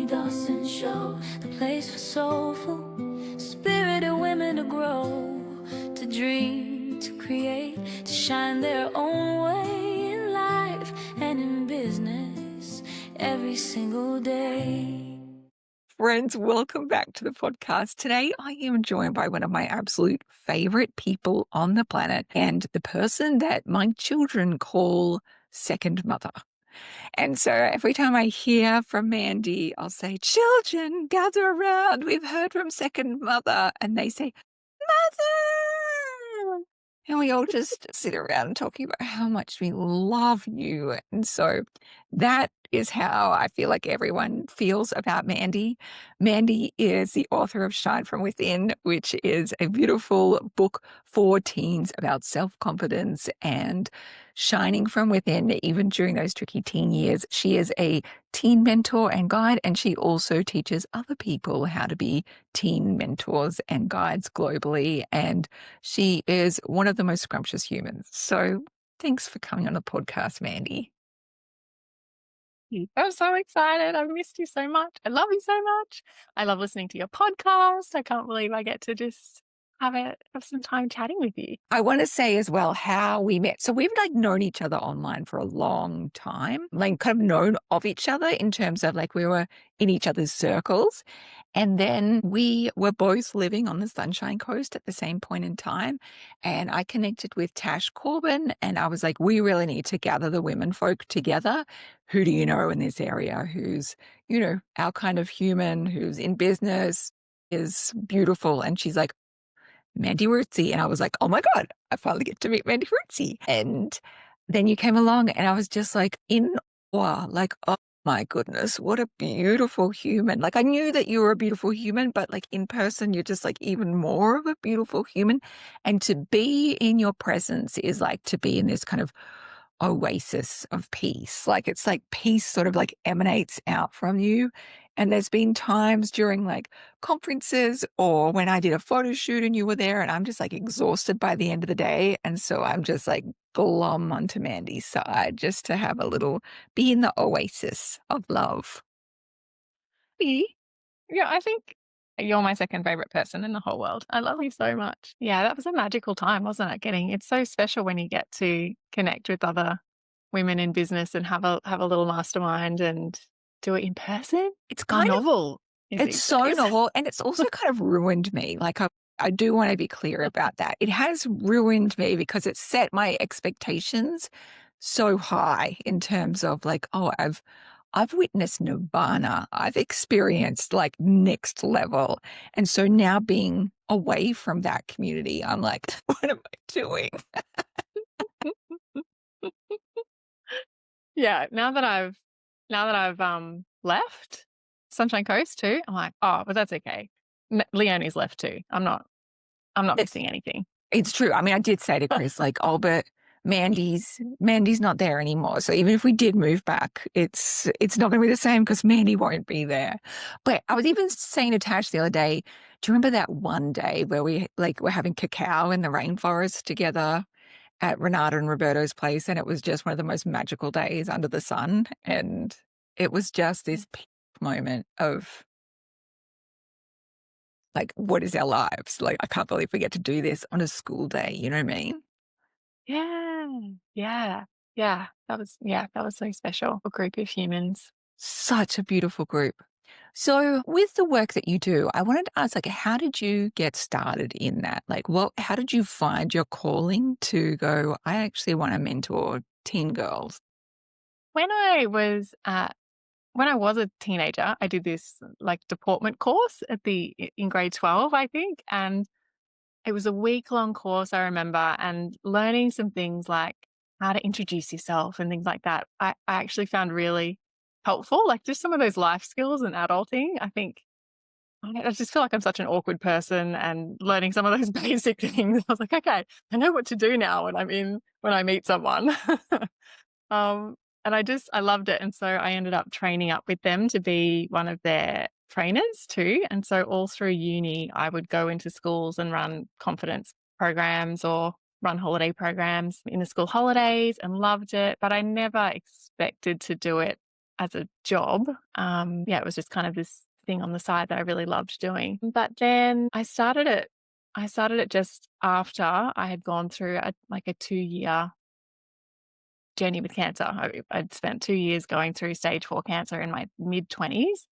Dawson Show, the place for soulful, spirited women to grow, to dream, to create, to shine their own way in life and in business every single day. Friends, welcome back to the podcast. Today, I am joined by one of my absolute favorite people on the planet and the person that my children call second mother. And so every time I hear from Mandy, I'll say, "Children, gather around. We've heard from second mother." And they say, "Mother." And we all just sit around talking about how much we love you. And so that is how I feel like everyone feels about Mandy. Mandy is the author of Shine From Within, which is a beautiful book for teens about self-confidence and shining from within, even during those tricky teen years. She is a teen mentor and guide, and she also teaches other people how to be teen mentors and guides globally. And she is one of the most scrumptious humans. So thanks for coming on the podcast, Mandy. I'm so excited. I've missed you so much. I love you so much. I love listening to your podcast. I can't believe I get to just have some time chatting with you. I want to say as well how we met. So we've known each other online for a long time, kind of known of each other in terms of we were in each other's circles. And then we were both living on the Sunshine Coast at the same point in time. And I connected with Tash Corbin and I was like, we really need to gather the women folk together. Who do you know in this area who's, our kind of human, who's in business, is beautiful? And she's like, Mandy Rootsey. And I was like, oh my God, I finally get to meet Mandy Rootsey. And then you came along and I was just in awe, oh my goodness, what a beautiful human. I knew that you were a beautiful human, but in person, you're just even more of a beautiful human. And to be in your presence is to be in this kind of oasis of peace. It's peace sort of emanates out from you. And there's been times during conferences or when I did a photo shoot and you were there and I'm just exhausted by the end of the day. And so I'm just glom onto Mandy's side just to have a little, be in the oasis of love. Yeah, I think you're my second favorite person in the whole world. I love you so much. Yeah, that was a magical time, wasn't it? It's so special when you get to connect with other women in business and have a little mastermind and do it in person. It's How kind of, novel is it's these so days? novel and it's also kind of ruined me. I do want to be clear about that. It has ruined me because it set my expectations so high in terms of oh, I've witnessed nirvana. I've experienced next level. And so now being away from that community, I'm like, what am I doing? Yeah, now that I've left Sunshine Coast too, I'm like, oh, but that's okay. Leonie's left too. I'm not It, missing anything. it's true. I mean, I did say to Chris, oh, but Mandy's not there anymore. So even if we did move back, it's not going to be the same because Mandy won't be there. But I was even saying to Tash the other day, do you remember that one day where we were having cacao in the rainforest together at Renata and Roberto's place, and it was just one of the most magical days under the sun, and it was just this peak moment of what is our lives? I can't believe we get to do this on a school day. You know what I mean? Yeah. That was so special. A group of humans. Such a beautiful group. So with the work that you do, I wanted to ask, how did you get started in that? How did you find your calling to go, I actually want to mentor teen girls? When I was a teenager, I did this deportment course in grade 12, I think, and it was a week-long course, I remember, and learning some things like how to introduce yourself and things like that. I actually found really helpful, just some of those life skills and adulting. I just feel like I'm such an awkward person, and learning some of those basic things, I was like, okay, I know what to do now when I meet someone. Um, and I loved it. And so I ended up training up with them to be one of their trainers too. And so all through uni, I would go into schools and run confidence programs or run holiday programs in the school holidays, and loved it. But I never expected to do it as a job. Yeah, it was just kind of this thing on the side that I really loved doing. But then I started it just after I had gone through like a 2-year journey with cancer. I'd spent 2 years going through stage 4 cancer in my mid-20s,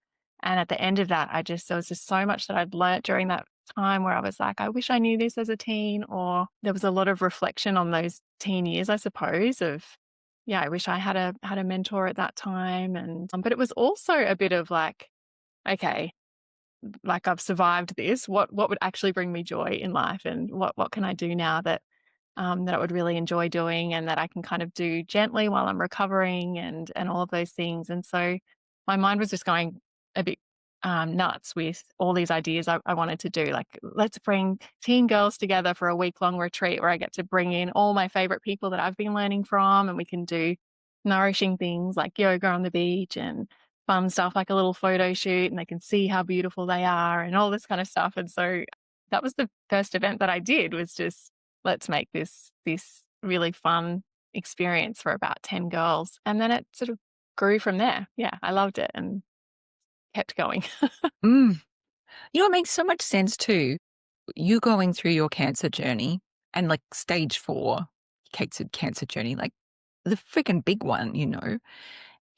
and at the end of that, there was just so much that I'd learnt during that time where I was like, "I wish I knew this as a teen," or there was a lot of reflection on those teen years, I suppose, of, yeah, I wish I had a mentor at that time, and but it was also a bit of like, "Okay, like I've survived this. What would actually bring me joy in life, and what can I do now that I would really enjoy doing and that I can kind of do gently while I'm recovering and all of those things." And so my mind was just going a bit nuts with all these ideas I wanted to do. Like, let's bring teen girls together for a week-long retreat where I get to bring in all my favorite people that I've been learning from, and we can do nourishing things like yoga on the beach and fun stuff like a little photo shoot, and they can see how beautiful they are and all this kind of stuff. And so that was the first event that I did, was just, let's make this really fun experience for about 10 girls. And then it sort of grew from there. Yeah, I loved it and kept going. Mm. You know, it makes so much sense too. You going through your cancer journey and like stage 4 cancer journey, like the freaking big one,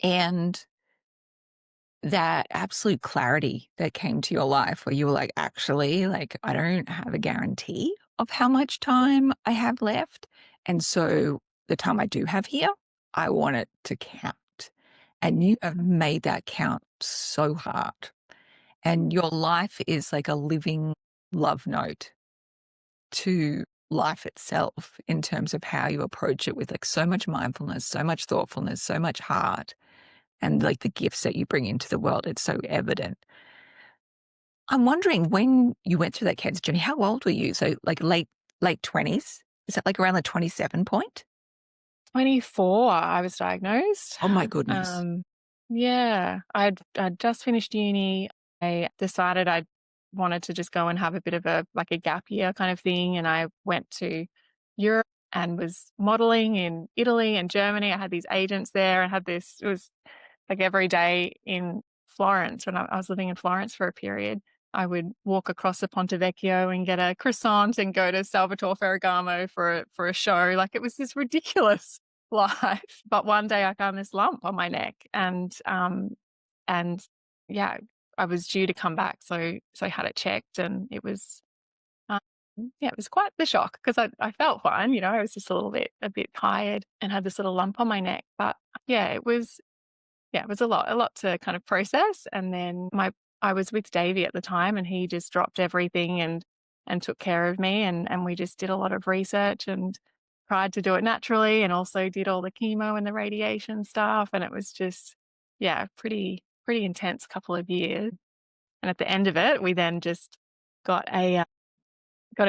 and that absolute clarity that came to your life where you were like, actually, like, I don't have a guarantee of how much time I have left. And so the time I do have here, I want it to count. And you have made that count so hard. And your life is like a living love note to life itself in terms of how you approach it, with like so much mindfulness, so much thoughtfulness, so much heart, and like the gifts that you bring into the world. It's so evident. I'm wondering, when you went through that cancer journey, how old were you? So like late 20s? Is that like around the 27 point? 24, I was diagnosed. Oh my goodness. Um, yeah, I'd just finished uni. I decided I wanted to just go and have a bit of a gap year kind of thing, and I went to Europe and was modeling in Italy and Germany. I had these agents there. It was like every day in Florence. When I was living in Florence for a period, I would walk across the Ponte Vecchio and get a croissant and go to Salvatore Ferragamo for a show. Like, it was this ridiculous life. But one day I found this lump on my neck, and yeah, I was due to come back, so I had it checked, and it was um, yeah, it was quite the shock, because I felt fine, I was just a bit tired and had this little lump on my neck. But yeah, it was a lot to kind of process. And then I was with Davey at the time, and he just dropped everything and took care of me, and we just did a lot of research and tried to do it naturally, and also did all the chemo and the radiation stuff. And it was just, yeah, pretty intense couple of years. And at the end of it, we then just got a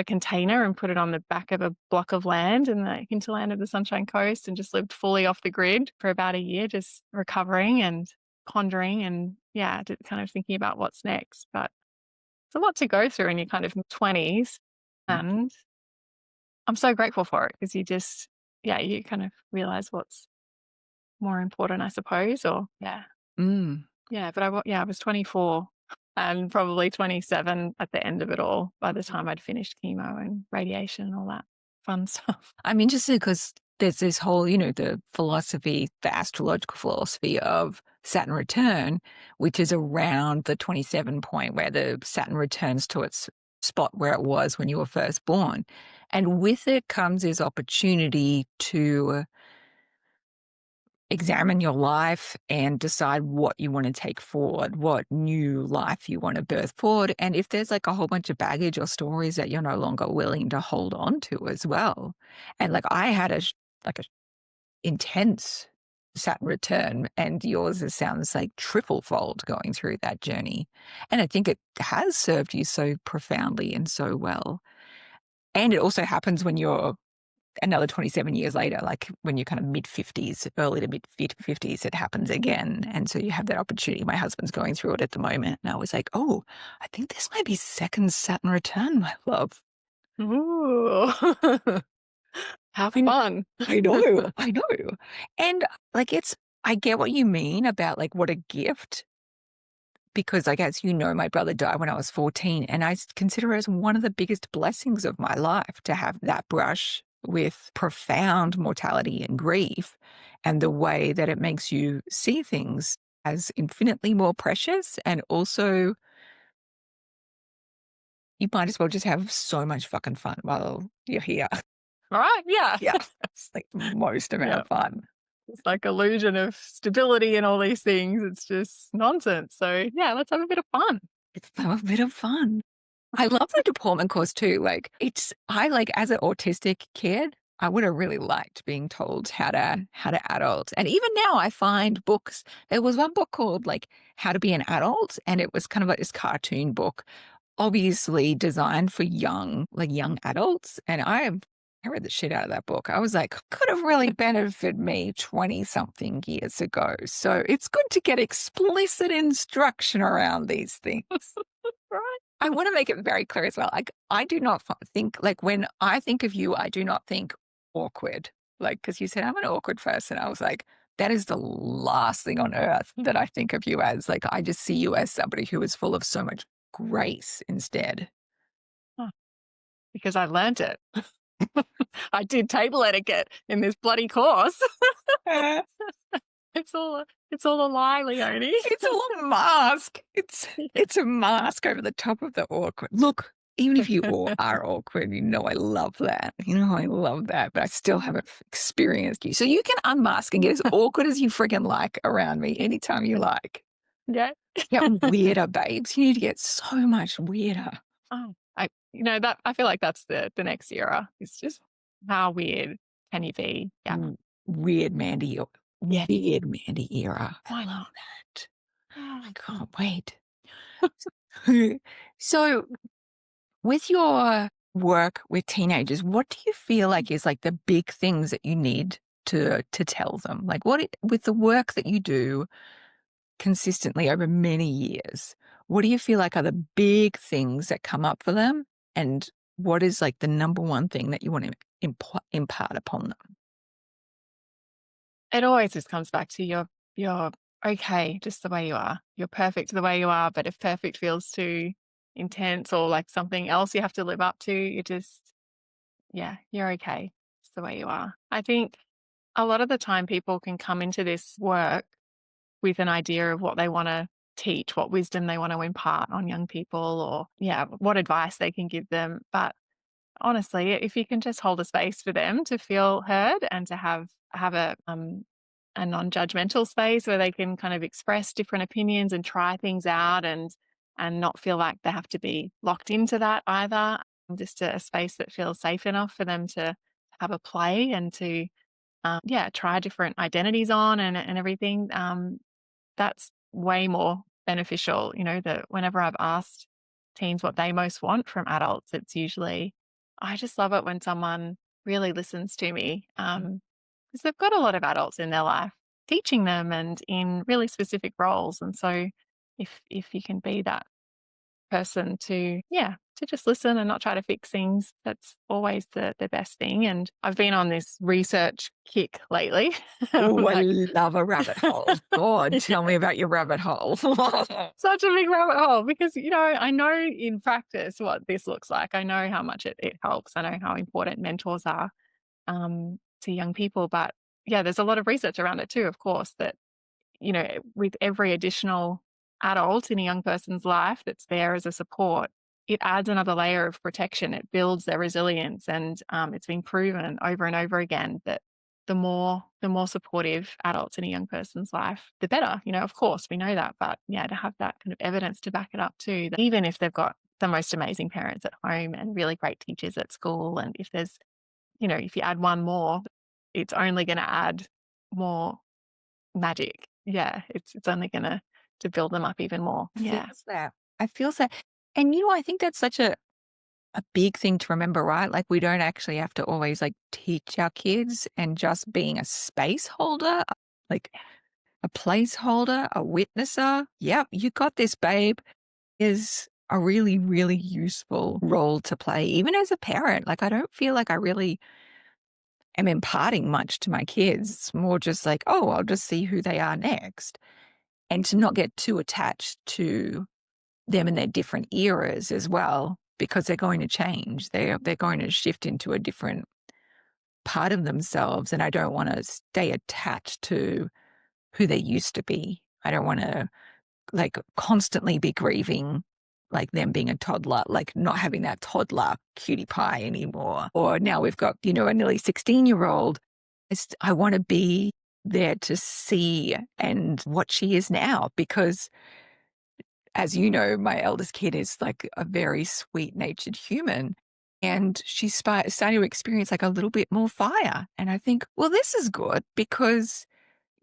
container and put it on the back of a block of land in the hinterland of the Sunshine Coast, and just lived fully off the grid for about a year, just recovering and pondering and, yeah, kind of thinking about what's next. But it's a lot to go through in your kind of 20s. And I'm so grateful for it, because yeah, you kind of realize what's more important, I suppose. Or, yeah. Mm. Yeah. But I was 24 and probably 27 at the end of it all, by the time I'd finished chemo and radiation and all that fun stuff. I'm interested because there's this whole, the philosophy, the astrological philosophy of Saturn return, which is around the 27 point where the Saturn returns to its spot where it was when you were first born. And with it comes this opportunity to examine your life and decide what you want to take forward, what new life you want to birth forward. And if there's like a whole bunch of baggage or stories that you're no longer willing to hold on to as well. And like I had a intense Saturn return, and yours, it sounds like triple fold going through that journey. And I think it has served you so profoundly and so well. And it also happens when you're another 27 years later, like when you're kind of mid-50s, early to mid-50s, it happens again. And so you have that opportunity. My husband's going through it at the moment. And I was like, oh, I think this might be second Saturn return, my love. Ooh. Have I, fun. I know. I know. And like, it's I get what you mean about like what a gift, because like as you know, my brother died when I was 14, and I consider it as one of the biggest blessings of my life to have that brush with profound mortality and grief, and the way that it makes you see things as infinitely more precious. And also, you might as well just have so much fucking fun while you're here. All right. Yeah. Yeah, it's like the most amount Yeah. of fun. It's like illusion of stability and all these things. It's just nonsense. So yeah, let's have a bit of fun. It's a bit of fun. I love the deployment course too. Like I like as an autistic kid, I would have really liked being told how to adult. And even now I find books. There was one book called like How to Be an Adult, and it was kind of like this cartoon book, obviously designed for young adults. And I read the shit out of that book. I was like, could have really benefited me 20 something years ago. So it's good to get explicit instruction around these things. Right. I want to make it very clear as well. Like, I do not think, like, when I think of you, I do not think awkward. Like, because you said I'm an awkward person. I was like, that is the last thing on earth that I think of you as. Like, I just see you as somebody who is full of so much grace instead. Huh. Because I learned it. I did table etiquette in this bloody course. It's all a lie, Leonie. It's all a mask. It's a mask over the top of the awkward. Look, even if you all are awkward, you know I love that. You know I love that, but I still haven't experienced you. So you can unmask and get as awkward as you friggin' like around me anytime you like. Yeah. Get weirder, babes. You need to get so much weirder. Oh, that I feel like that's the next era. It's just how weird can you be? Yeah. Weird Mandy. Yeah. Weird Mandy era. Why I love not? that. Oh, I can't wait. So with your work with teenagers, what do you feel like is like the big things that you need to tell them? Like with the work that you do consistently over many years, what do you feel like are the big things that come up for them? And what is like the number one thing that you want to impart upon them? it always just comes back to you're okay just the way you are. You're perfect the way you are, but if perfect feels too intense or like something else you have to live up to, you're okay just the way you are. I think a lot of the time people can come into this work with an idea of what they want to teach, what wisdom they want to impart on young people, or what advice they can give them. But honestly, if you can just hold a space for them to feel heard and to have a non-judgmental space where they can kind of express different opinions and try things out and not feel like they have to be locked into that either. Just a space that feels safe enough for them to have a play and to try different identities on and everything. That's way more beneficial. That whenever I've asked teens what they most want from adults, it's usually, I just love it when someone really listens to me, because they've got a lot of adults in their life teaching them and in really specific roles. And so if you can be that person to just listen and not try to fix things, that's always the best thing. And I've been on this research kick lately. Oh, I Like, love a rabbit hole. God, tell me about your rabbit hole. such a big rabbit hole because, I know in practice what this looks like. I know how much it helps. I know how important mentors are to young people. But yeah, there's a lot of research around it too, of course, that, with every additional adult in a young person's life that's there as a support, it adds another layer of protection. It builds their resilience. And it's been proven over and over again that the more supportive adults in a young person's life, the better. Of course, we know that. But yeah, to have that kind of evidence to back it up too, that even if they've got the most amazing parents at home and really great teachers at school, and if there's, if you add one more, it's only going to add more magic. Yeah, it's only going to build them up even more. Yeah. Feels that. I feel that. And I think that's such a big thing to remember, right? Like we don't actually have to always like teach our kids, and just being a space holder, like a placeholder, a witnesser. Yep, you got this, babe, is a really, really useful role to play, even as a parent. Like I don't feel like I really am imparting much to my kids. It's more just like, oh, I'll just see who they are next. And to not get too attached to them and their different eras as well, because they're going to change. They're going to shift into a different part of themselves. And I don't want to stay attached to who they used to be. I don't want to like constantly be grieving like them being a toddler, like not having that toddler cutie pie anymore. Or now we've got, a nearly 16-year-old. I want to be there to see and what she is now, because as you know, my eldest kid is like a very sweet natured human. And she's starting to experience like a little bit more fire. And I think, well, this is good because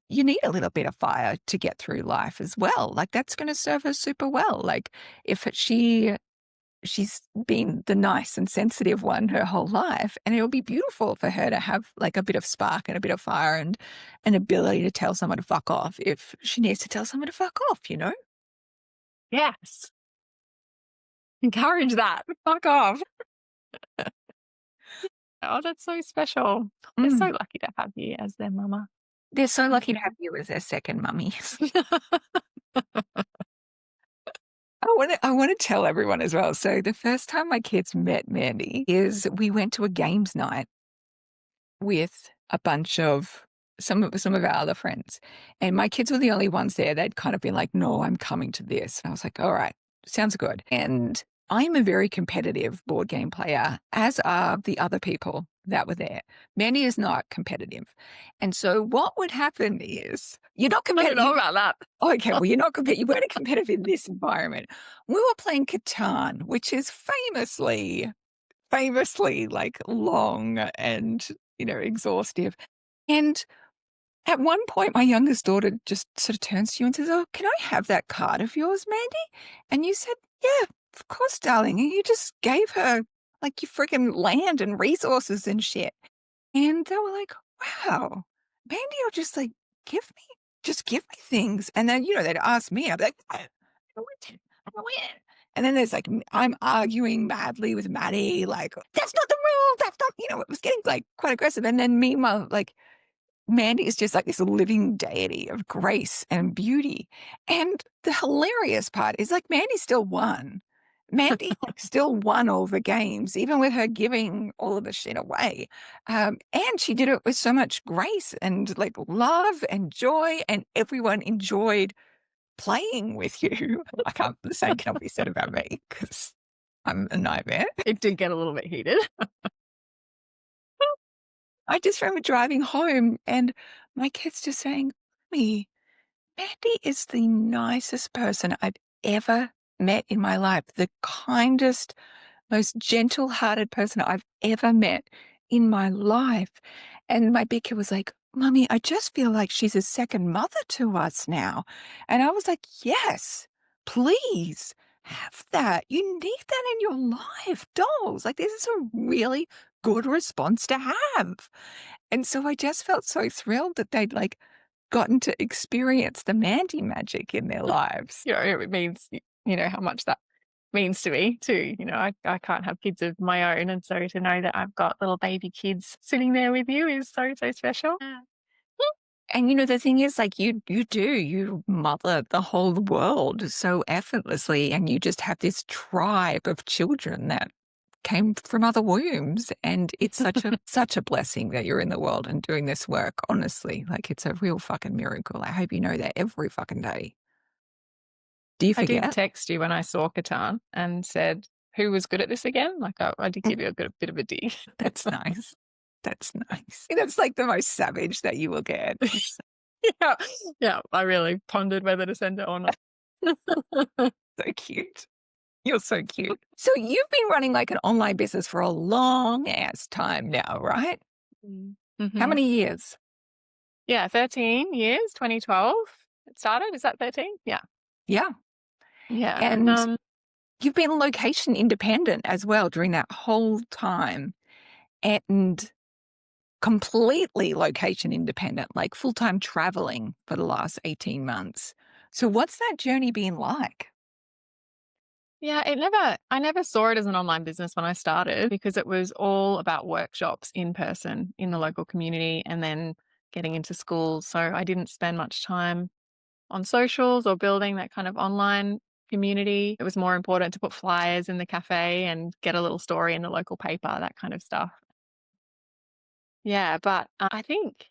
you need a little bit of fire to get through life as well. Like that's going to serve her super well. Like if she's been the nice and sensitive one her whole life, and it'll be beautiful for her to have like a bit of spark and a bit of fire and an ability to tell someone to fuck off if she needs to tell someone to fuck off. Yes. Encourage that. Fuck off. Oh, that's so special. They're so lucky to have you as their mama. They're so lucky to have you as their second mummy. I want to tell everyone as well. So the first time my kids met Mandy is we went to a games night with a bunch of some of our other friends, and my kids were the only ones there. They'd kind of been like, "No, I'm coming to this," and I was like, "All right, sounds good." And I'm a very competitive board game player, as are the other people that were there. Mandy is not competitive, and so what would happen is you're not I don't competitive. know about that. Oh, okay, well, you're not competitive. You weren't competitive in this environment. We were playing Catan, which is famously like long and, exhaustive. And at one point, my youngest daughter just sort of turns to you and says, "Oh, can I have that card of yours, Mandy?" And you said, "Yeah, of course, darling." And you just gave her like your freaking land and resources and shit. And they were like, "Wow, Mandy will just like give me things." And then, they'd ask me, I'd be like, "I don't win. I don't win." And then there's like, I'm arguing madly with Maddie, like, "That's not the rule. That's not," it was getting like quite aggressive. And then meanwhile, like, Mandy is just like this living deity of grace and beauty. And the hilarious part is like Mandy still won. Mandy like, still won all the games, even with her giving all of the shit away. And she did it with so much grace and like love and joy, and everyone enjoyed playing with you. The same cannot be said about me because I'm a nightmare. It did get a little bit heated. I just remember driving home and my kids just saying, "Me, Mandy is the nicest person I've ever met in my life, the kindest, most gentle-hearted person I've ever met in my life." And my big kid was like, "Mommy, I just feel like she's a second mother to us now." And I was like, "Yes, please have that. You need that in your life, dolls. Like, this is a really good response to have." And so I just felt so thrilled that they'd like gotten to experience the Mandy magic in their lives. It means, how much that means to me too. I can't have kids of my own. And so to know that I've got little baby kids sitting there with you is so, so special. And the thing is, like, you mother the whole world so effortlessly, and you just have this tribe of children that came from other wombs, and it's such a blessing that you're in the world and doing this work. Honestly, like, it's a real fucking miracle. I hope you know that every fucking day. Do you I did forget? text you when I saw Catan and said, who was good at this again? Like I did give you a good bit of a dig. That's nice. That's nice. That's like the most savage that you will get. Yeah. Yeah. I really pondered whether to send it or not. So cute. You're so cute. So you've been running like an online business for a long ass time now, right? Mm-hmm. How many years? Yeah, 13 years, 2012 it started. Is that 13? Yeah. Yeah. Yeah. And you've been location independent as well during that whole time, and completely location independent, like full-time traveling for the last 18 months. So what's that journey been like? Yeah, I never saw it as an online business when I started because it was all about workshops in person in the local community and then getting into schools. So I didn't spend much time on socials or building that kind of online community. It was more important to put flyers in the cafe and get a little story in the local paper, that kind of stuff. Yeah, but I think,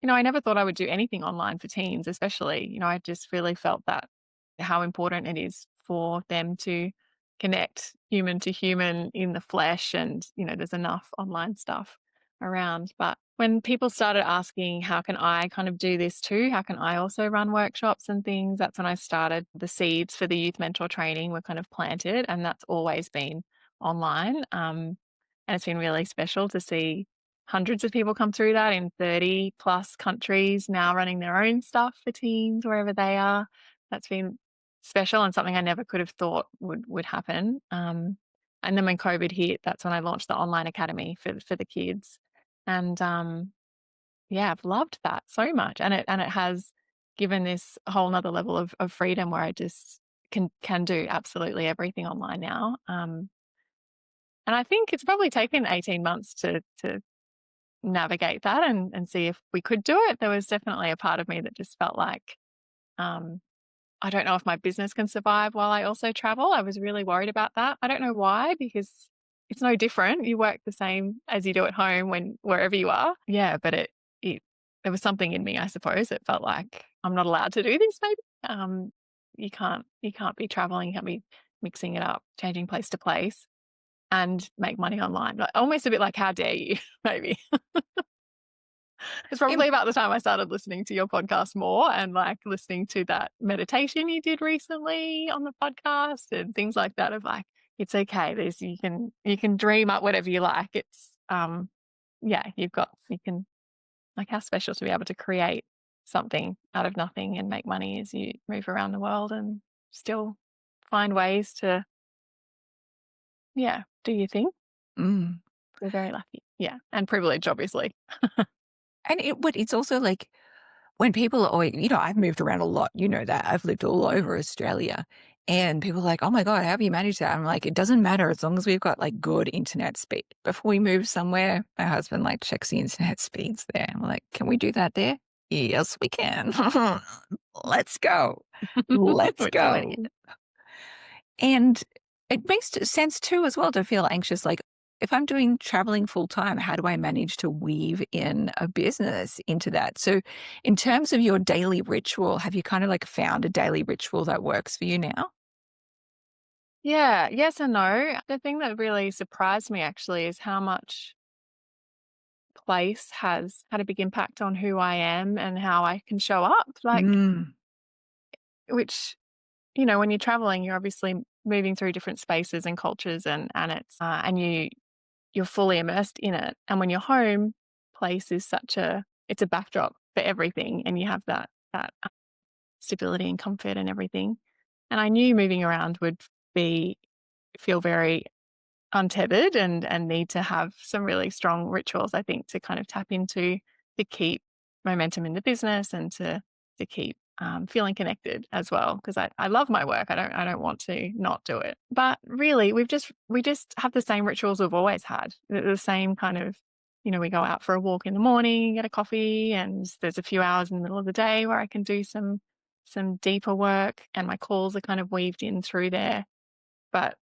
I never thought I would do anything online for teens, especially. I just really felt that how important it is for them to connect human to human in the flesh. And, there's enough online stuff around. But when people started asking, how can I kind of do this too? How can I also run workshops and things? That's when I started. The seeds for the youth mentor training were kind of planted, and that's always been online. And it's been really special to see hundreds of people come through that in 30 plus countries now running their own stuff for teens wherever they are. That's been special and something I never could have thought would happen. And then when COVID hit, that's when I launched the online academy for the kids. And yeah, I've loved that so much. And it has given this whole nother level of freedom where I just can do absolutely everything online now. And I think it's probably taken 18 months to navigate that and see if we could do it. There was definitely a part of me that just felt like, um, I don't know if my business can survive while I also travel. I was really worried about that. I don't know why, because it's no different. You work the same as you do at home wherever you are. Yeah, but it there was something in me, I suppose. It felt like I'm not allowed to do this, maybe. You can't be traveling, you can't be mixing it up, changing place to place and make money online. Like, almost a bit like, how dare you, maybe. It's Im probably about the time I started listening to your podcast more and like listening to that meditation you did recently on the podcast and things like that of like, it's okay. There's you can dream up whatever you like. It's yeah, you can, like, how special to be able to create something out of nothing and make money as you move around the world and still find ways to, yeah, do your thing. mm. We're very lucky. Yeah. And privileged, obviously. And it's also like when people are always, I've moved around a lot, you know that. I've lived all over Australia. And people are like, oh my God, how have you managed that? I'm like, it doesn't matter as long as we've got like good internet speed. Before we move somewhere, my husband like checks the internet speeds there. And we're like, can we do that there? Yes, we can. Let's go. Let's We're doing go. it. And it makes sense too, as well, to feel anxious. Like, if I'm doing traveling full time, how do I manage to weave in a business into that? So, in terms of your daily ritual, have you kind of like found a daily ritual that works for you now? Yeah, yes and no. The thing that really surprised me actually is how much place has had a big impact on who I am and how I can show up. Like, Mm, which, when you're traveling, you're obviously moving through different spaces and cultures and it's and you're fully immersed in it. And when you're home, place is it's a backdrop for everything and you have that stability and comfort and everything. And I knew moving around would be feel very untethered and need to have some really strong rituals, I think, to kind of tap into to keep momentum in the business and to keep feeling connected as well. Because I love my work. I don't want to not do it. But really, we just have the same rituals we've always had. The same kind of, we go out for a walk in the morning, get a coffee, and there's a few hours in the middle of the day where I can do some deeper work, and my calls are kind of weaved in through there. But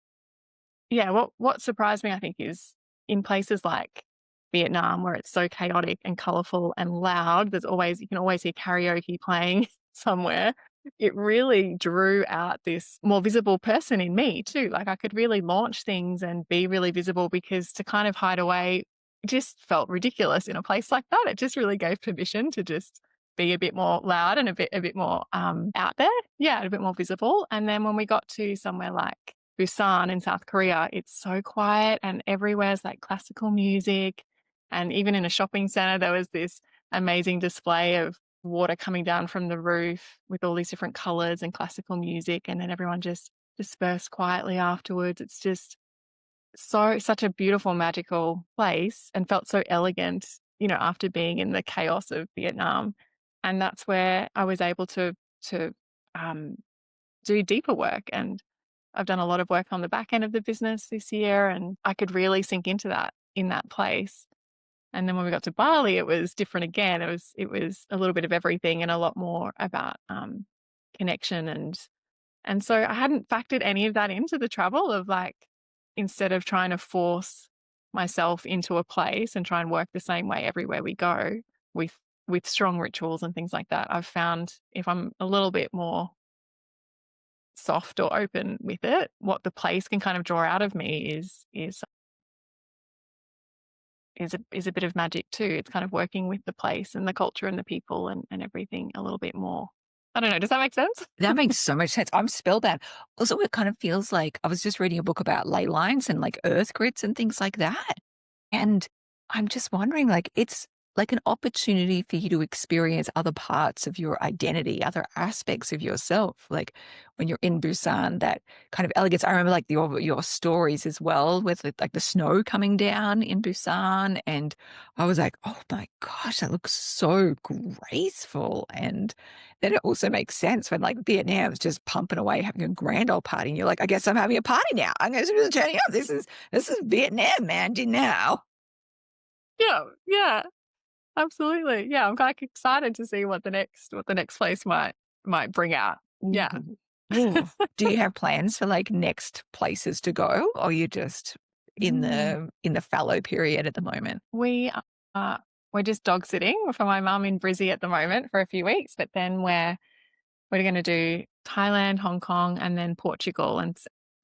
yeah, what surprised me, I think, is in places like Vietnam, where it's so chaotic and colorful and loud, you can always hear karaoke playing somewhere. It really drew out this more visible person in me too. Like, I could really launch things and be really visible, because to kind of hide away just felt ridiculous in a place like that. It just really gave permission to just be a bit more loud and a bit more out there. Yeah, a bit more visible. And then when we got to somewhere like Busan in South Korea, it's so quiet and everywhere's like classical music. And even in a shopping center, there was this amazing display of water coming down from the roof with all these different colors and classical music. And then everyone just dispersed quietly afterwards. It's just such a beautiful, magical place and felt so elegant, after being in the chaos of Vietnam. And that's where I was able to um, do deeper work and I've done a lot of work on the back end of the business this year, and I could really sink into that in that place. And then when we got to Bali, it was different again. It was a little bit of everything and a lot more about connection, and so I hadn't factored any of that into the travel of like, instead of trying to force myself into a place and try and work the same way everywhere we go with with strong rituals and things like that. I've found if I'm a little bit more soft or open with it, what the place can kind of draw out of me is a bit of magic too. It's kind of working with the place and the culture and the people and everything a little bit more. I don't know. Does that make sense? That makes so much sense. I'm spellbound. Also, it kind of feels like I was just reading a book about ley lines and like earth grids and things like that. And I'm just wondering, like, it's like an opportunity for you to experience other parts of your identity, other aspects of yourself. Like when you're in Busan, that kind of elegance. I remember like your stories as well with like the snow coming down in Busan. And I was like, oh my gosh, that looks so graceful. And then it also makes sense when like Vietnam's just pumping away, having a grand old party. And you're like, I guess I'm having a party now. I'm going to turn up. This is Vietnam, Mandy now. Yeah, yeah, absolutely. Yeah, I'm kind of excited to see what the next place might bring out. Yeah. Ooh. Ooh. Do you have plans for like next places to go, or you're just in Mm. the fallow period at the moment? Uh, we're just dog sitting for my mum in Brizzy at the moment for a few weeks, but then we're going to do Thailand, Hong Kong, and then Portugal, and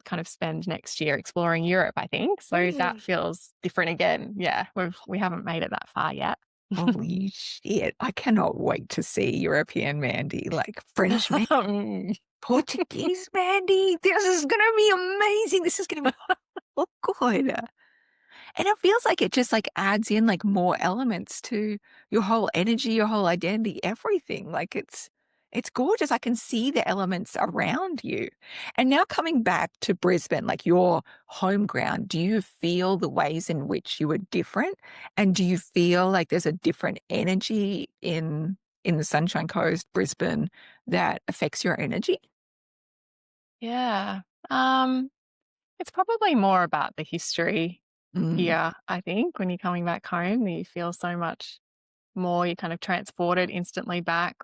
kind of spend next year exploring Europe, I think. So that feels different again. Yeah, we haven't made it that far yet. Holy shit! I cannot wait to see European Mandy, like French Mandy, Mm. Portuguese Mandy. This is gonna be amazing. This is gonna be so good. And it feels like it just like adds in like more elements to your whole energy, your whole identity, everything. Like it's gorgeous. I can see the elements around you. And now coming back to Brisbane, like your home ground, do you feel the ways in which you were different? And do you feel like there's a different energy in the Sunshine Coast, Brisbane, that affects your energy? Yeah. It's probably more about the history Mm. here, I think, when you're coming back home, that you feel so much more, you're kind of transported instantly back.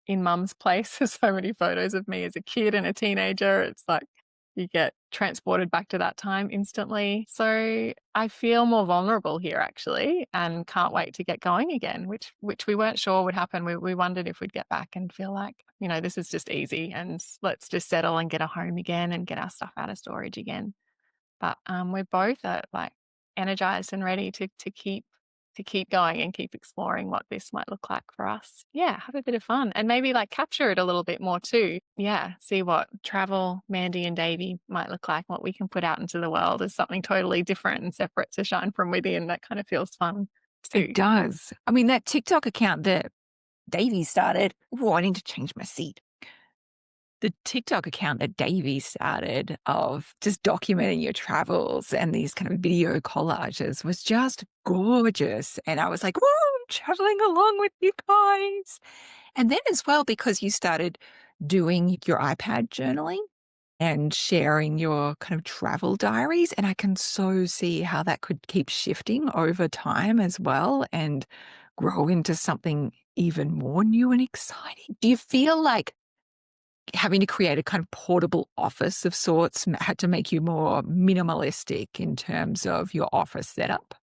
In mum's place, there's so many photos of me as a kid and a teenager. It's like you get transported back to that time instantly. So I feel more vulnerable here actually, and can't wait to get going again, which we weren't sure would happen. We wondered if we'd get back and feel like, this is just easy and let's just settle and get a home again and get our stuff out of storage again. But we're both like energized and ready to keep going and keep exploring what this might look like for us. Yeah, have a bit of fun and maybe like capture it a little bit more too. Yeah, see what travel Mandy and Davey might look like, what we can put out into the world as something totally different and separate to shine from within. That kind of feels fun It too. does. I mean, that TikTok account that Davey started. Oh, I need to change my seat. The TikTok account that Davey started of just documenting your travels and these kind of video collages was just gorgeous. And I was like, whoa, I'm traveling along with you guys. And then as well, because you started doing your iPad journaling and sharing your kind of travel diaries. And I can so see how that could keep shifting over time as well and grow into something even more new and exciting. Do you feel like having to create a kind of portable office of sorts had to make you more minimalistic in terms of your office setup?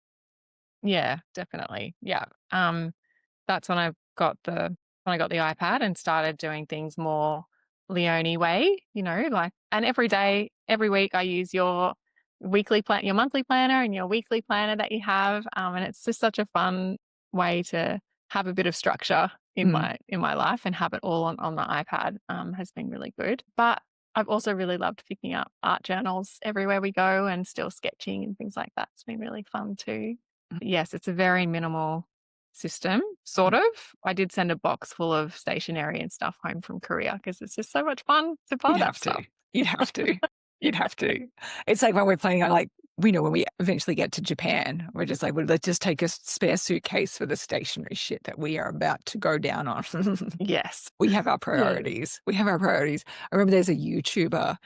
Yeah, definitely. Yeah. That's when I got the iPad and started doing things more Leonie way, like, and every day, every week I use your your monthly planner and your weekly planner that you have. And it's just such a fun way to have a bit of structure in Mm. my life, and have it all on the iPad has been really good. But I've also really loved picking up art journals everywhere we go and still sketching and things like that. It's been really fun too. Yes, it's a very minimal system, sort of. I did send a box full of stationery and stuff home from Korea because it's just so much fun to buy You'd that have to. stuff. You'd have to. You'd Yeah. have to. It's like when we're planning on like, we know when we eventually get to Japan, we're just like, well, let's just take a spare suitcase for the stationery shit that we are about to go down on. Yes. We have our Yeah. priorities. We have our priorities. I remember there's a YouTuber.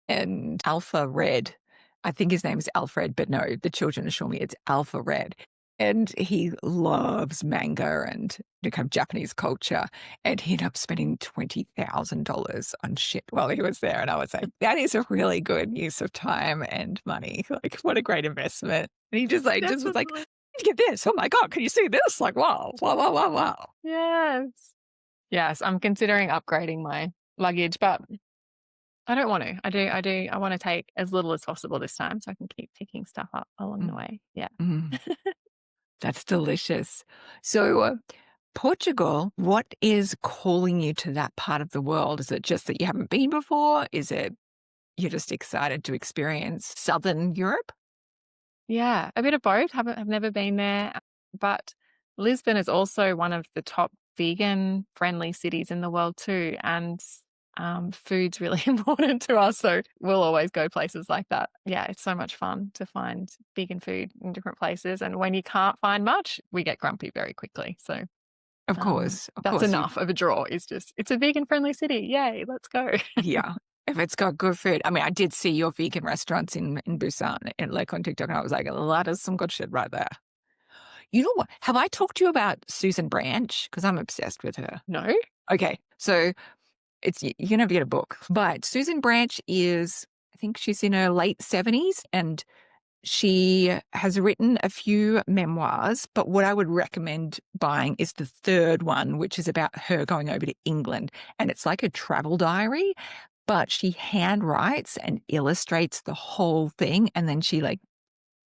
and Alpha Red. I think his name is Alfred, but no, the children assure me it's Alpha Red. And he loves manga and kind of Japanese culture. And he ended up spending $20,000 on shit while he was there. And I was like, that is a really good use of time and money. Like, what a great investment. And he just was like, Definitely. get this. Oh my God, can you see this? Like, wow, wow, wow, wow, wow. Yes. Yes, I'm considering upgrading my luggage, but I don't want to. I want to take as little as possible this time so I can keep picking stuff up along the Mm, way. Yeah. mm, that's delicious. So, Portugal, what is calling you to that part of the world? Is it just that you haven't been before? Is it you're just excited to experience Southern Europe? Yeah, a bit of both. Have never been there, but Lisbon is also one of the top vegan friendly cities in the world too, and food's really important to us, so we'll always go places like that. Yeah, it's so much fun to find vegan food in different places, and when you can't find much, we get grumpy very quickly. So Of that's course. enough of a draw. Is just it's a vegan friendly city. Yay, let's go. Yeah. If it's got good food. I mean, I did see your vegan restaurants in Busan and like on TikTok, and I was like, that is some good shit right there. You know what? Have I talked to you about Susan Branch? Because I'm obsessed with her. No? Okay. So you're gonna have to get a book. But Susan Branch is, I think she's in her late 70s, and she has written a few memoirs, but what I would recommend buying is the third one, which is about her going over to England. And it's like a travel diary, but she handwrites and illustrates the whole thing. And then she like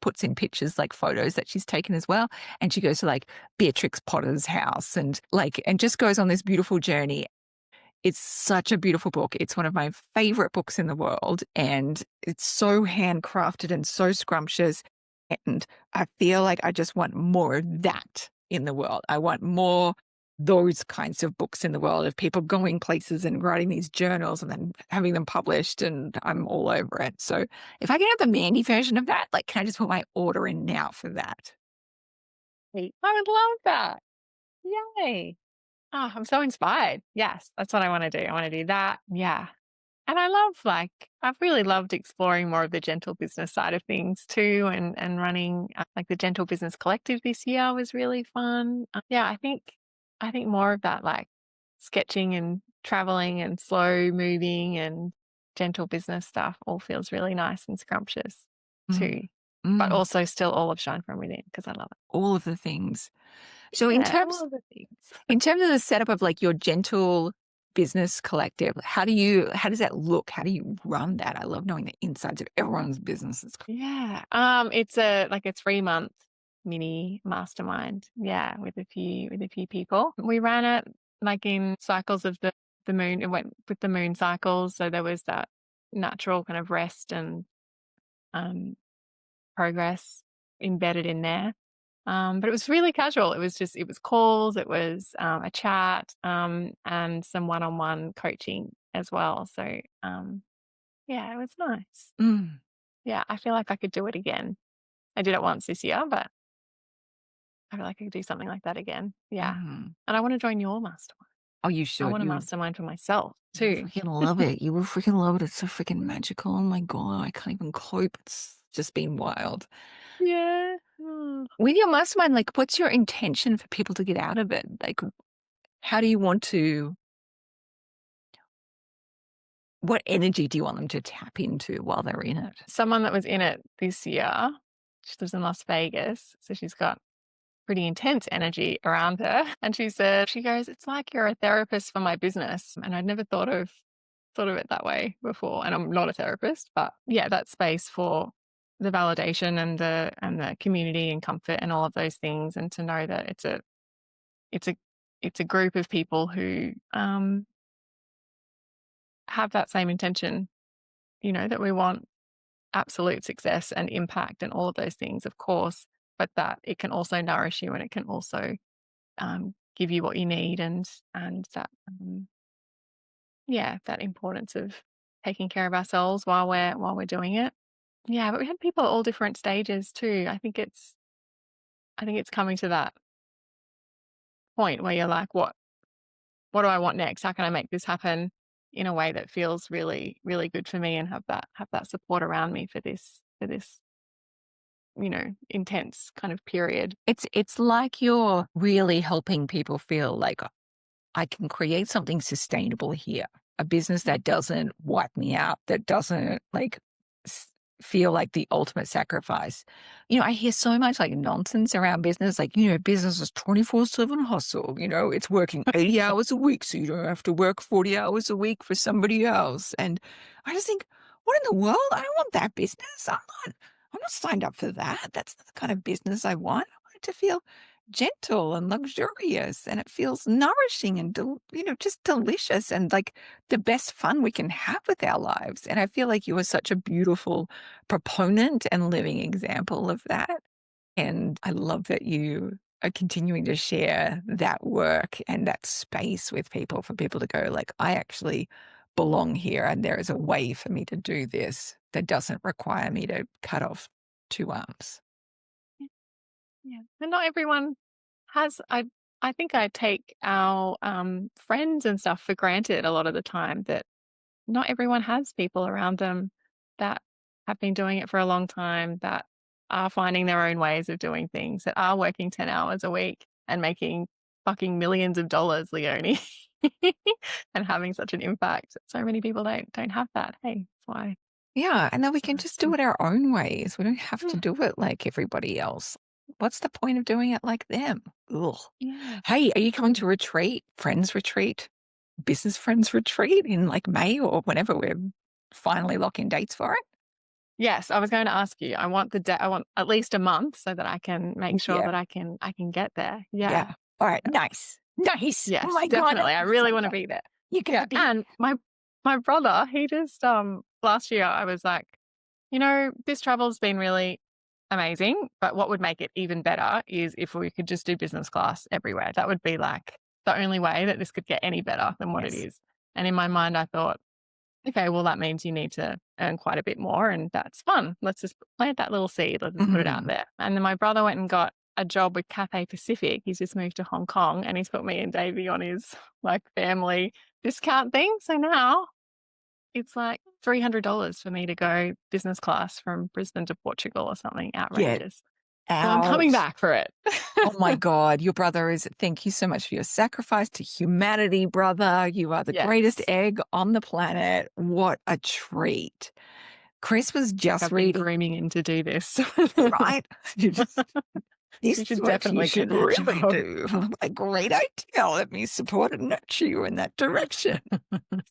puts in pictures, like photos that she's taken as well. And she goes to like Beatrix Potter's house and just goes on this beautiful journey. It's such a beautiful book. It's one of my favorite books in the world, and it's so handcrafted and so scrumptious. And I feel like I just want more of that in the world. I want more those kinds of books in the world of people going places and writing these journals and then having them published, and I'm all over it. So if I can have the Mandy version of that, like, can I just put my order in now for that? I would love that. Yay. Oh, I'm so inspired. Yes, that's what I want to do. I want to do that. Yeah. And I've really loved exploring more of the gentle business side of things too, and running like the Gentle Business Collective this year was really fun. Yeah, I think more of that, like sketching and traveling and slow moving and gentle business stuff all feels really nice and scrumptious too. Mm, But mm, also still all of Shine From Within because I love it. all of the things. So Yeah, all of the things. in terms of the setup of like your gentle business collective, how does that look? How do you run that? I love knowing the insides of everyone's businesses. Yeah. It's a 3-month mini mastermind. Yeah, with a few people. We ran it like in cycles of the moon. It went with the moon cycles. So there was that natural kind of rest and um progress embedded in there. But it was really casual. It was calls, it was a chat, and some one-on-one coaching as well. So yeah, it was nice. Mm, Yeah, I feel like I could do it again. I did it once this year, but I feel like I could do something like that again. Yeah. mm. And I want to join your mastermind. Oh, you I should. want a mastermind for myself You too. freaking love it. You will freaking love it. It's so freaking magical. Oh my God. I can't even cope. It's just been wild. Yeah. Mm. With your mastermind, like, what's your intention for people to get out of it? Like, how do you want to, what energy do you want them to tap into while they're in it? Someone that was in it this year, she lives in Las Vegas. So she's got pretty intense energy around her. And she goes, it's like you're a therapist for my business. And I'd never thought of it that way before. And I'm not a therapist, but yeah, that space for the validation and the community and comfort and all of those things. And to know that it's a it's a group of people who have that same intention, that we want absolute success and impact and all of those things, of course, but that it can also nourish you and it can also give you what you need and that that importance of taking care of ourselves while we're doing it. Yeah, but we had people at all different stages too. I think it's coming to that point where you're like, what do I want next? How can I make this happen in a way that feels really, really good for me, and have that support around me for this, intense kind of period. It's like you're really helping people feel like I can create something sustainable here, a business that doesn't wipe me out, that doesn't s- feel like the ultimate sacrifice. I hear so much like nonsense around business, like, business is 24/7 hustle, it's working 80 hours a week, so you don't have to work 40 hours a week for somebody else. And I just think, what in the world? I don't want that business. I'm not signed up for that. That's not the kind of business I want. I want it to feel gentle and luxurious, and it feels nourishing and just delicious, and like the best fun we can have with our lives. And I feel like you are such a beautiful proponent and living example of that. And I love that you are continuing to share that work and that space with people, for people to go like, I actually belong here, and there is a way for me to do this that doesn't require me to cut off two arms. Yeah, and not everyone has. I think I take our friends and stuff for granted a lot of the time, that not everyone has people around them that have been doing it for a long time, that are finding their own ways of doing things, that are working 10 hours a week and making fucking millions of dollars, Leonie, and having such an impact. So many people don't have that. Hey, that's why. Yeah, and then we So can just do it our own ways. We don't have to mm, do it like everybody else. What's the point of doing it like them? Ugh. yeah. Hey, are you coming to retreat, friends retreat, business friends retreat in like May or whenever we're finally locking dates for it? Yes, I was going to ask you. I want at least a month so that I can make sure Yeah, that I can get there. yeah. Yeah. All right, Yeah. nice. Nice. Oh Yes, my God, definitely. I I'm really so wanna pumped. be there. You're Yeah, gonna be and my brother, he just, last year I was like, this travel's been really amazing, but what would make it even better is if we could just do business class everywhere. That would be like the only way that this could get any better than what it yes. is. And in my mind, I thought, okay, well, that means you need to earn quite a bit more, and that's fun. Let's just plant that little seed. Let's just put it out Mhm. there. And then my brother went and got a job with Cathay Pacific. He's just moved to Hong Kong, and he's put me and Davey on his like family discount thing. So now it's like $300 for me to go business class from Brisbane to Portugal or something Get outrageous. So I'm coming out. back for it. Oh my God, your brother is, thank you so much for your sacrifice to humanity, brother. You are the greatest Yes. egg on the planet. What a treat. Chris was Like just I've been reading, grooming him to do this. right? You just, this You is should what you definitely should get that really job. do. A great idea. Let me support and nurture you in that direction.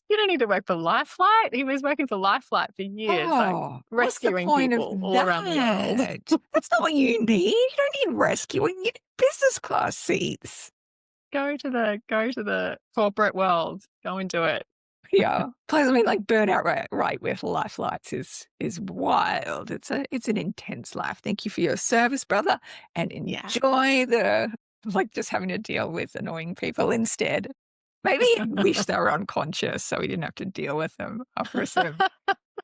You don't need to work for Lifelight. He was working for Lifelight for years, like Oh, what's the rescuing point of people all around the world. that? That's not what you need. You don't need rescuing. You need business class seats. Go to the corporate world. Go and do it. Yeah. Plus, I mean, like burnout right with life lights is wild. It's an intense life. Thank you for your service, brother, and Yeah. enjoy the like just having to deal with annoying people instead. Maybe wish they were unconscious so we didn't have to deal with them after a certain.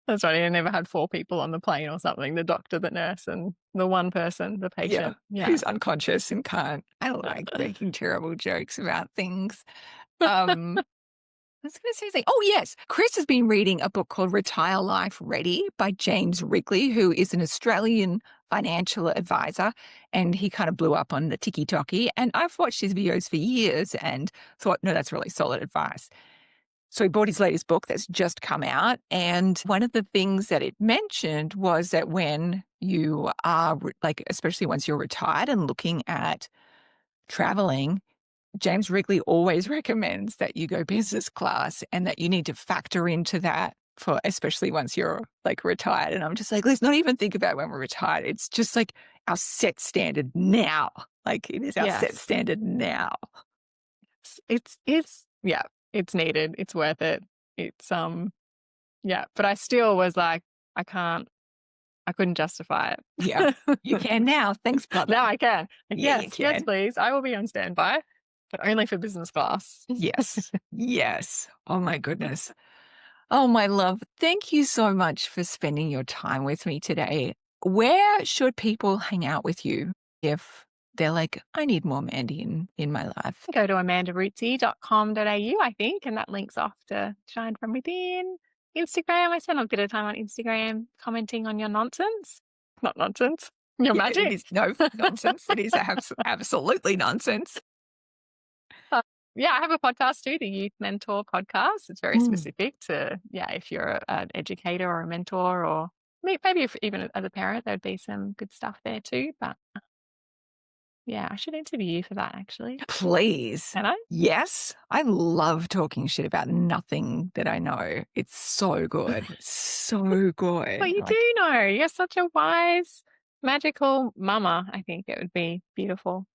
That's right. I never had 4 people on the plane or something, the doctor, the nurse, and the one person, the Yeah, patient. Yeah. who's unconscious and can't. I like making terrible jokes about things. Um, I was going to say something. Oh, yes. Chris has been reading a book called Retire Life Ready by James Wrigley, who is an Australian financial advisor. And he kind of blew up on the TikTok. And I've watched his videos for years and thought, no, that's really solid advice. So he bought his latest book that's just come out. And one of the things that it mentioned was that when you are, like, especially once you're retired and looking at traveling, James Wrigley always recommends that you go business class and that you need to factor into that for especially once you're like retired. And I'm just like, let's not even think about when we're retired. It's just like our set standard now. Like it is our set Yes. standard now. It's yeah, it's needed. It's worth it. It's yeah, but I still was like, I couldn't justify Yeah, it. you can now. Thanks, brother. Now I can. Like, Yeah, you yes, yes, can. please. I will be on standby, but only for business class. Yes. Yes. Oh my goodness. Oh, my love. Thank you so much for spending your time with me today. Where should people hang out with you if they're like, I need more Mandy in my life. Go to amandarootsey.com.au, I think, and that links off to Shine From Within. Instagram, I spend a bit of time on Instagram commenting on your nonsense. Not nonsense, your Yeah, it magic. is no nonsense. It is absolutely nonsense. Yeah, I have a podcast too, the Youth Mentor Podcast. It's very Mm. specific to, if you're an educator or a mentor, or maybe if even as a parent, there'd be some good stuff there too. But yeah, I should interview you for that actually. Please. Can I? Yes. I love talking shit about nothing that I know. It's so good. So good. But you do know. You're such a wise, magical mama. I think it would be beautiful.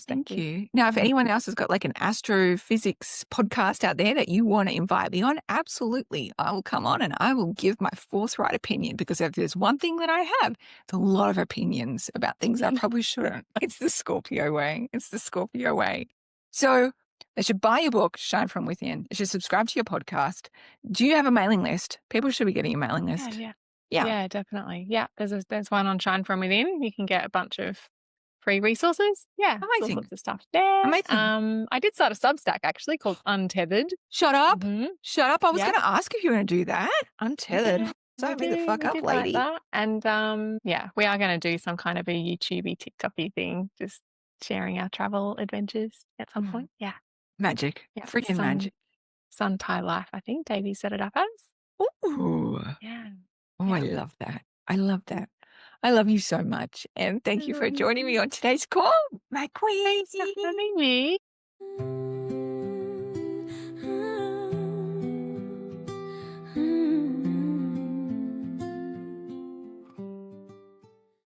Thank you. Now, if anyone else has got like an astrophysics podcast out there that you want to invite me on, absolutely. I will come on and I will give my forthright opinion, because if there's one thing that I have, it's a lot of opinions about things I probably shouldn't. It's the Scorpio way. It's the Scorpio way. So they should buy your book, Shine From Within. They should subscribe to your podcast. Do you have a mailing list? People should be getting a mailing list. Yeah, definitely. Yeah, there's one on Shine From Within. You can get a bunch of free resources. Yeah, all Amazing. sorts of stuff there. Amazing. I did start a Substack actually called Untethered. Shut up. Mhm. Shut up. I was Yeah. going to ask if you were going to do that. Untethered. Yeah, Sign we me the fuck did up, like lady. that. And we are going to do some kind of a YouTubey, TikToky thing, just sharing our travel adventures at some point. Yeah. Magic. Yeah. Freaking magic. Sun Thai Life, I think Davey set it up as. Ooh. Yeah. Oh, I love that. I love that. I love you so much. And thank you for joining me on today's call, my queen. Thanks for having me.